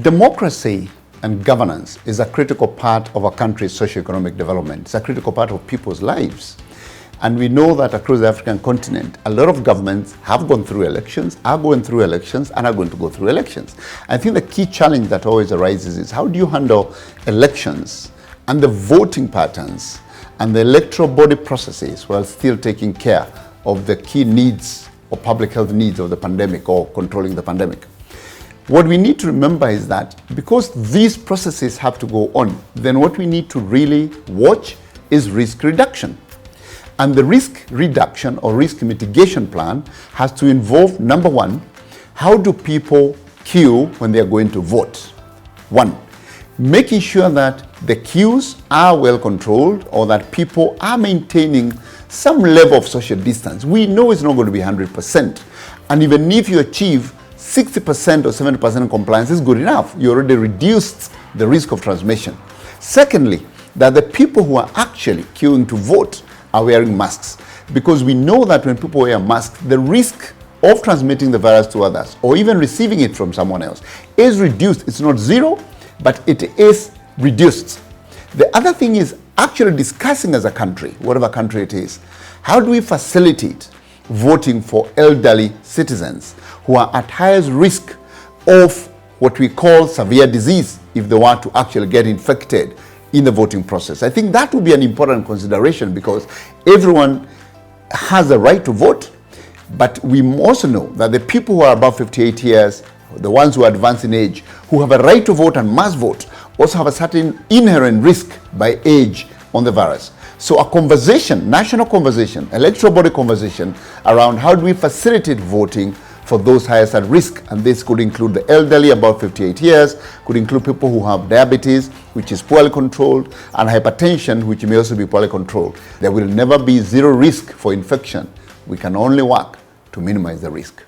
democracy and governance is a critical part of a country's socio-economic development. It's a critical part of people's lives. And we know that across the African continent, a lot of governments have gone through elections, are going through elections, and are going to go through elections. I think the key challenge that always arises is how do you handle elections and the voting patterns and the electoral body processes while still taking care of the key needs or public health needs of the pandemic or controlling the pandemic. What we need to remember is that because these processes have to go on, then what we need to really watch is risk reduction. And the risk reduction or risk mitigation plan has to involve, number one, how do people queue when they are going to vote? One, making sure that the queues are well controlled or that people are maintaining some level of social distance. We know it's not going to be 100%. And even if you achieve 60% or 70% compliance is good enough. You already reduced the risk of transmission. Secondly, that the people who are actually queuing to vote are wearing masks, because we know that when people wear masks, the risk of transmitting the virus to others or even receiving it from someone else is reduced. It's not zero, but it is reduced. The other thing is actually discussing as a country, whatever country it is, how do we facilitate voting for elderly citizens who are at highest risk of what we call severe disease if they want to actually get infected in the voting process. I think that would be an important consideration because everyone has a right to vote, but we also know that the people who are above 58 years, the ones who are advanced in age, who have a right to vote and must vote, also have a certain inherent risk by age on the virus. So a conversation, national conversation, electoral body conversation around how do we facilitate voting for those highest at risk, and this could include the elderly above 58 years, could include people who have diabetes, which is poorly controlled, and hypertension, which may also be poorly controlled. There will never be zero risk for infection. We can only work to minimize the risk.